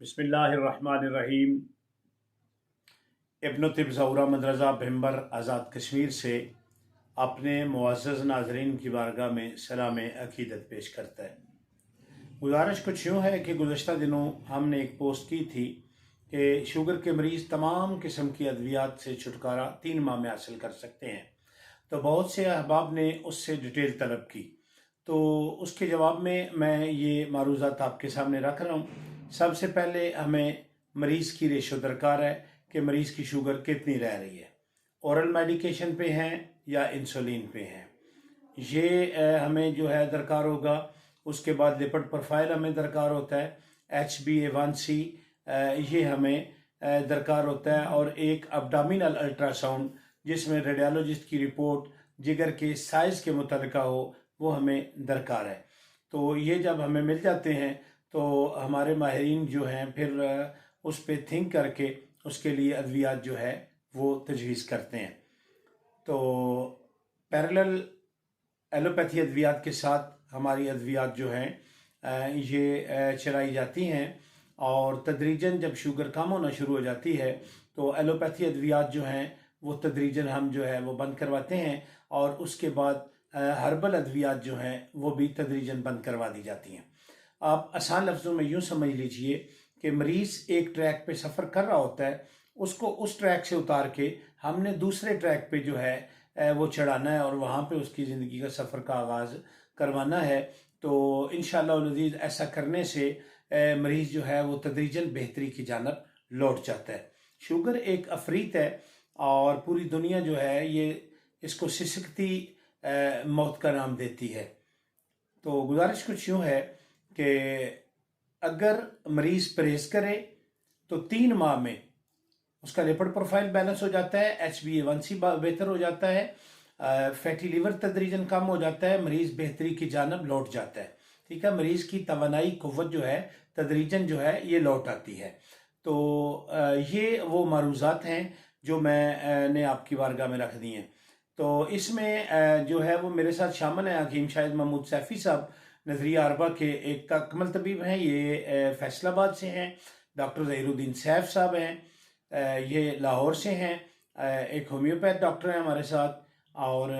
बिस्मिल्लाहिर्रहमानिर्रहीम। इब्न तिब ज़हुरा मदरसा भिम्बर आज़ाद कश्मीर से अपने मुअज़्ज़ज़ नाज़रीन की बारगाह में सलाम अक़ीदत पेश करता है। गुजारिश कुछ यूँ है कि गुज़श्ता दिनों हमने एक पोस्ट की थी कि शुगर के मरीज़ तमाम किस्म की अद्वियात से छुटकारा 3 माह में हासिल कर सकते हैं। तो बहुत से अहबाब ने उससे डिटेल तलब की, तो उसके जवाब में मैं ये मारूज़ात आपके सामने रख रहा हूँ। सबसे पहले हमें मरीज़ की रेशो दरकार है कि मरीज़ की शुगर कितनी रह रही है, औरल मेडिकेशन पे हैं या इंसुलिन पे हैं, ये हमें जो है दरकार होगा। उसके बाद लिपिड प्रोफाइल हमें दरकार होता है, HbA1c ये हमें दरकार होता है, और एक अब्डामिनल अल्ट्रासाउंड जिसमें रेडियोलॉजिस्ट की रिपोर्ट जिगर के साइज़ के मुताबिक हो, वो हमें दरकार है। तो ये जब हमें मिल जाते हैं तो हमारे माहिरीन जो हैं फिर उस पर थिंक करके उसके लिए अद्वियात जो है वो तजवीज़ करते हैं। तो पैरेलल एलोपैथी अद्वियात के साथ हमारी अद्वियात जो हैं ये चलाई जाती हैं, और तदरीजन जब शुगर कम होना शुरू हो जाती है तो एलोपैथी अद्वियात जो हैं वो तदरीजन हम जो है वो बंद करवाते हैं, और उसके बाद हर्बल अद्वियात जो हैं वो भी तदरीजन बंद करवा दी जाती हैं। आप आसान लफ्ज़ों में यूँ समझ लीजिए कि मरीज़ एक ट्रैक पे सफ़र कर रहा होता है, उसको उस ट्रैक से उतार के हमने दूसरे ट्रैक पे जो है वो चढ़ाना है, और वहाँ पे उसकी ज़िंदगी का सफ़र का आगाज़ करवाना है। तो इंशाअल्लाह अज़ीज़ ऐसा करने से मरीज़ जो है वो तदरीजन बेहतरी की जानब लौट जाता है। शुगर एक अफरीत है, और पूरी दुनिया जो है ये इसको सिसकती मौत का नाम देती है। तो गुजारिश कुछ यूँ है कि अगर मरीज़ परहेज़ करे तो 3 माह में उसका लिपिड प्रोफाइल बैलेंस हो जाता है, HbA1c बेहतर हो जाता है, फैटी लिवर तदरीजन कम हो जाता है, मरीज़ बेहतरी की जानब लौट जाता है। ठीक है, मरीज़ की तवानाई कुव्वत जो है तदरीजन जो है ये लौट आती है। तो ये वो मारूज़ात हैं जो मैंने आपकी बारगाह में रख दी हैं। तो इसमें जो है वो मेरे साथ शामिल हैं हकीम शाहिद महमूद सैफ़ी साहब, नज़रिया अरबा के एक तकमल तबीब हैं, ये फैसलाबाद से हैं। डॉक्टर ज़हीरुद्दीन सैफ साहब हैं, ये लाहौर से हैं। एक होम्योपैथ डॉक्टर हैं हमारे साथ, और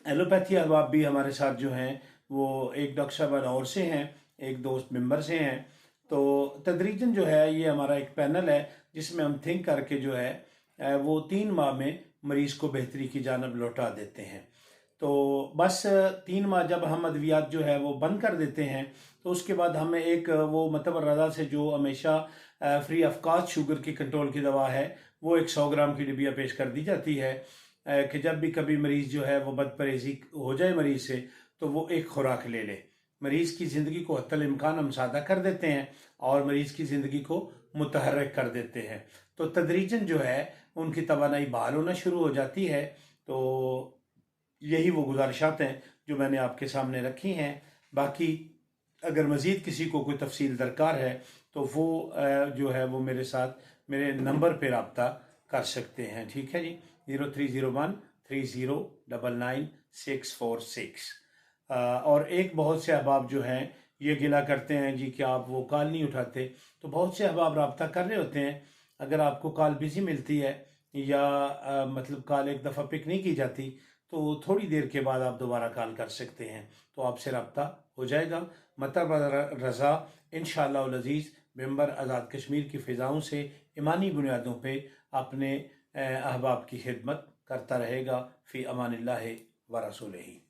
एलोपैथी अहबाब भी हमारे साथ जो हैं वो एक डॉक्टर साहब लाहौर से हैं, एक दोस्त मेंबर से हैं। तो तदरीजन जो है ये हमारा एक पैनल है जिसमें हम थिंक करके जो है वो 3 माह में मरीज़ को बेहतरी की जानब लौटा देते हैं। तो बस 3 माह जब हम अद्वियात जो है वो बंद कर देते हैं तो उसके बाद हमें एक वो मतलब रज़ा से जो हमेशा फ्री ऑफ कॉस्ट शुगर की कंट्रोल की दवा है वो एक 100 ग्राम की डिबिया पेश कर दी जाती है, कि जब भी कभी मरीज़ जो है वो बदपरहेज़ी हो जाए मरीज़ से तो वो एक खुराक ले ले। मरीज़ की ज़िंदगी को हत्तल इम्कान हम सादा कर देते हैं और मरीज़ की ज़िंदगी को मुतहर्रिक कर देते हैं। तो तदरीजन जो है उनकी तवानाई बहाल होना शुरू हो जाती है। तो यही वो गुजारिशात हैं जो मैंने आपके सामने रखी हैं। बाकी अगर मज़ीद किसी को कोई तफसील दरकार है तो वो जो है वो मेरे साथ मेरे नंबर पर रब्ता कर सकते हैं। ठीक है जी, 030130999646। और एक बहुत से अहबाब जो हैं ये गिला करते हैं जी कि आप वो कॉल नहीं उठाते, तो बहुत से अहबाब रब्ता कर रहे होते हैं। अगर आपको कॉल बिजी मिलती है या मतलब कॉल एक दफ़ा पिक नहीं की जाती तो थोड़ी देर के बाद आप दोबारा कॉल कर सकते हैं, तो आपसे रब्ता हो जाएगा। मतलब रज़ा इंशाअल्लाह अज़ीज़ मेंबर आज़ाद कश्मीर की फ़िज़ाओं से ईमानी बुनियादों पे अपने अहबाब की खिदमत करता रहेगा। फ़ी अमानिल्लाहि व रसूलिही।